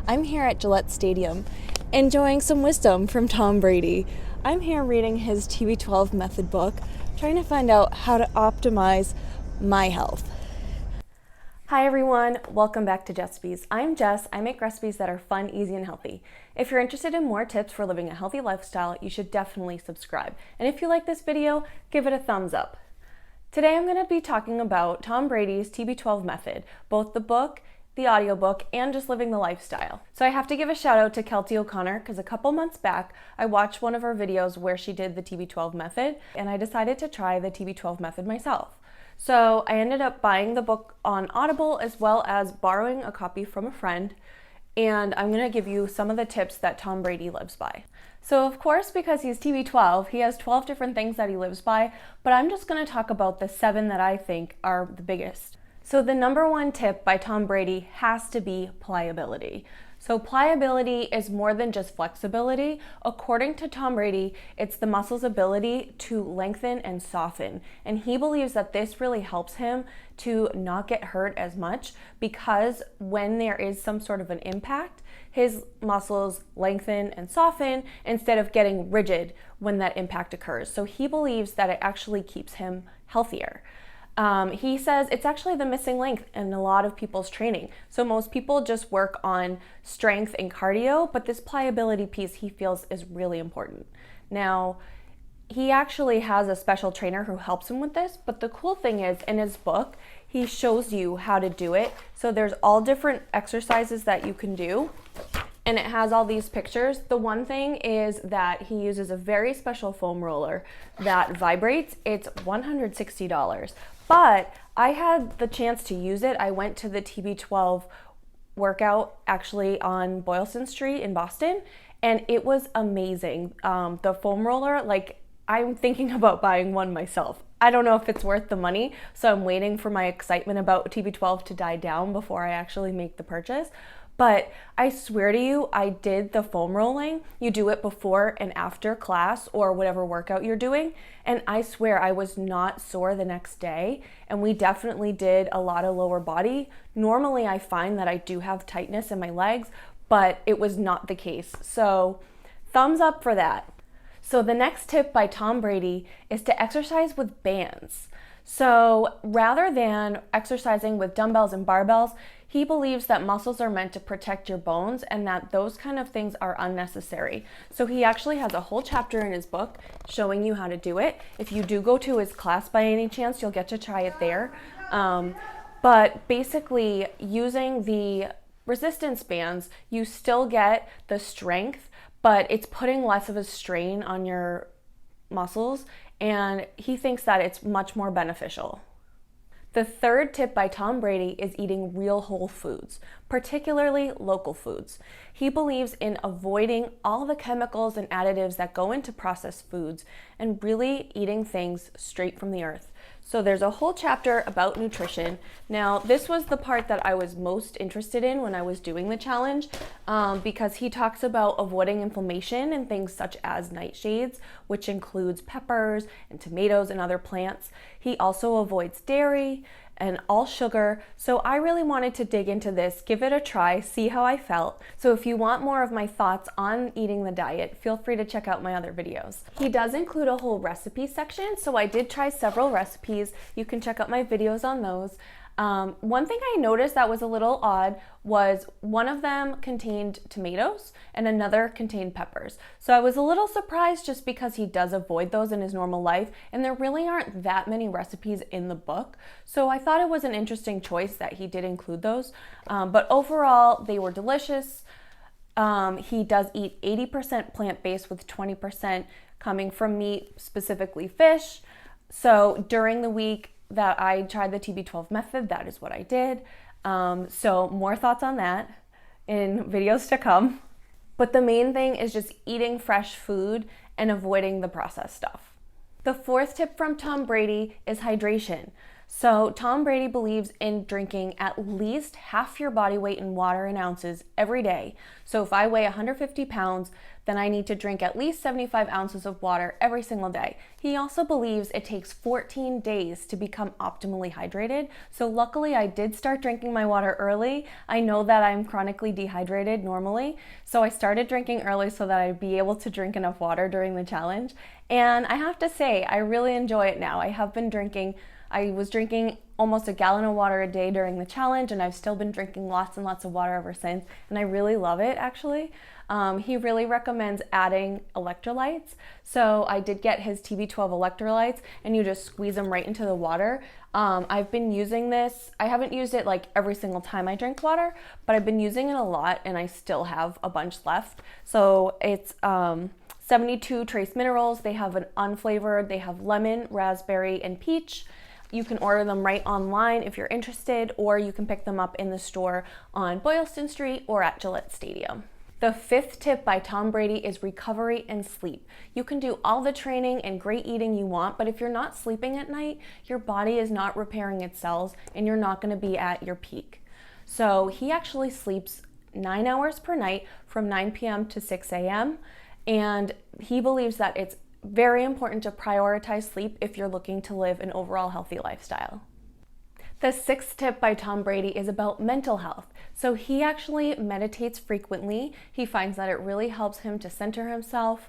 I'm here at Gillette Stadium enjoying some wisdom from Tom Brady. I'm here reading his TB12 Method book, trying to find out how to optimize my health. Hi everyone, welcome back to Jessipes. I'm Jess. I make recipes that are fun, easy, and healthy. If you're interested in more tips for living a healthy lifestyle, you should definitely subscribe. And if you like this video, give it a thumbs up. Today I'm going to be talking about Tom Brady's TB12 Method, both the book, the audiobook, and just living the lifestyle. So I have to give a shout out to Kelty O'Connor because a couple months back I watched one of her videos where she did the TB12 Method, and I decided to try the TB12 Method myself. So I ended up buying the book on Audible as well as borrowing a copy from a friend, and I'm going to give you some of the tips that Tom Brady lives by. So of course, because he's TB12, he has 12 different things that he lives by, but I'm just going to talk about the 7 that I think are the biggest. So the number one tip by Tom Brady has to be pliability. So pliability is more than just flexibility. According to Tom Brady, it's the muscle's ability to lengthen and soften. And he believes that this really helps him to not get hurt as much because when there is some sort of an impact, his muscles lengthen and soften instead of getting rigid when that impact occurs. So he believes that it actually keeps him healthier. He says it's actually the missing link in a lot of people's training. So most people just work on strength and cardio, but this pliability piece he feels is really important. Now, he actually has a special trainer who helps him with this, but the cool thing is in his book, he shows you how to do it. So there's all different exercises that you can do, and it has all these pictures. The one thing is that he uses a very special foam roller that vibrates. It's $160. But I had the chance to use it. I went to the TB12 workout actually on Boylston Street in Boston, and it was amazing. The foam roller, like, I'm thinking about buying one myself. I don't know if it's worth the money, so I'm waiting for my excitement about TB12 to die down before I actually make the purchase. But I swear to you, I did the foam rolling. You do it before and after class or whatever workout you're doing. And I swear I was not sore the next day. And we definitely did a lot of lower body. Normally I find that I do have tightness in my legs, but it was not the case. So thumbs up for that. So the next tip by Tom Brady is to exercise with bands. So rather than exercising with dumbbells and barbells, he believes that muscles are meant to protect your bones and that those kind of things are unnecessary. So he actually has a whole chapter in his book showing you how to do it. If you do go to his class by any chance, you'll get to try it there. But basically, using the resistance bands, you still get the strength, but it's putting less of a strain on your muscles, and he thinks that it's much more beneficial. The third tip by Tom Brady is eating real whole foods, particularly local foods. He believes in avoiding all the chemicals and additives that go into processed foods and really eating things straight from the earth. So there's a whole chapter about nutrition. Now, this was the part that I was most interested in when I was doing the challenge because he talks about avoiding inflammation and things such as nightshades, which includes peppers and tomatoes and other plants. He also avoids dairy and all sugar. So I really wanted to dig into this, give it a try, see how I felt. So if you want more of my thoughts on eating the diet, feel free to check out my other videos. He does include a whole recipe section, so I did try several recipes. You can check out my videos on those. One thing I noticed that was a little odd was one of them contained tomatoes and another contained peppers. So I was a little surprised just because he does avoid those in his normal life, and there really aren't that many recipes in the book. So I thought it was an interesting choice that he did include those. But overall, they were delicious. He does eat 80% plant-based with 20% coming from meat, specifically fish. So during the week that I tried the TB12 method, that is what I did. So more thoughts on that in videos to come. But the main thing is just eating fresh food and avoiding the processed stuff. The fourth tip from Tom Brady is hydration. So Tom Brady believes in drinking at least half your body weight in water in ounces every day. So if I weigh 150 pounds, then I need to drink at least 75 ounces of water every single day. He also believes it takes 14 days to become optimally hydrated. So luckily I did start drinking my water early. I know that I'm chronically dehydrated normally, so I started drinking early so that I'd be able to drink enough water during the challenge. And I have to say, I really enjoy it now. I was drinking almost a gallon of water a day during the challenge, and I've still been drinking lots and lots of water ever since, and I really love it actually. He really recommends adding electrolytes. So I did get his TB12 electrolytes, and you just squeeze them right into the water. I've been using this. I haven't used it like every single time I drink water, but I've been using it a lot, and I still have a bunch left. So it's 72 trace minerals. They have an unflavored, they have lemon, raspberry, and peach. You can order them right online if you're interested, or you can pick them up in the store on Boylston Street or at Gillette Stadium. The fifth tip by Tom Brady is recovery and sleep. You can do all the training and great eating you want, but if you're not sleeping at night, your body is not repairing its cells and you're not going to be at your peak. So he actually sleeps 9 hours per night from 9 p.m. to 6 a.m. And he believes that it's very important to prioritize sleep if you're looking to live an overall healthy lifestyle. The sixth tip by Tom Brady is about mental health. So he actually meditates frequently. He finds that it really helps him to center himself.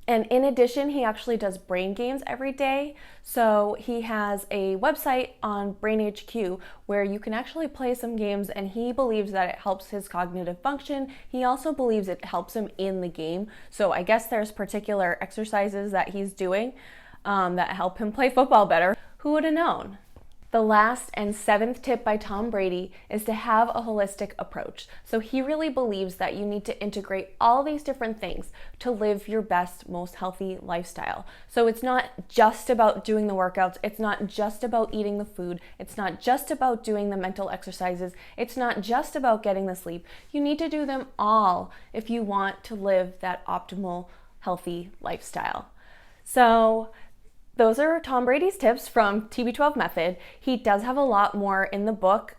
And in addition, he actually does brain games every day. So he has a website on Brain HQ where you can actually play some games, and he believes that it helps his cognitive function. He also believes it helps him in the game. So I guess there's particular exercises that he's doing that help him play football better. Who would have known? The last and seventh tip by Tom Brady is to have a holistic approach. So he really believes that you need to integrate all these different things to live your best, most healthy lifestyle. So it's not just about doing the workouts. It's not just about eating the food. It's not just about doing the mental exercises. It's not just about getting the sleep. You need to do them all if you want to live that optimal, healthy lifestyle. So those are Tom Brady's tips from TB12 Method. He does have a lot more in the book.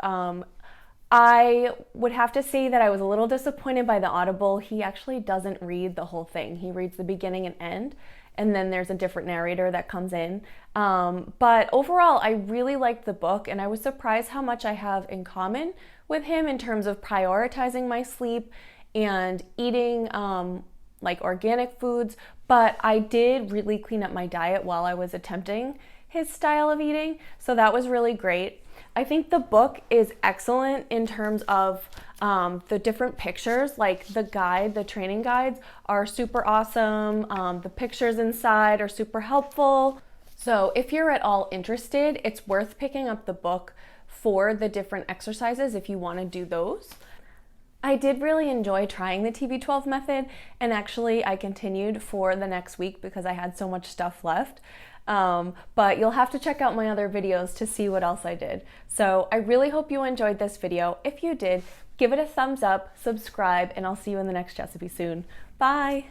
I would have to say that I was a little disappointed by the Audible. He actually doesn't read the whole thing. He reads the beginning and end, and then there's a different narrator that comes in. But overall, I really liked the book, and I was surprised how much I have in common with him in terms of prioritizing my sleep and eating like organic foods, but I did really clean up my diet while I was attempting his style of eating, so that was really great. I think the book is excellent in terms of the different pictures, like the training guides are super awesome. The pictures inside are super helpful. So if you're at all interested, it's worth picking up the book for the different exercises if you want to do those. I did really enjoy trying the TB12 method, and actually I continued for the next week because I had so much stuff left. But you'll have to check out my other videos to see what else I did. So I really hope you enjoyed this video. If you did, give it a thumbs up, subscribe, and I'll see you in the next recipe soon. Bye!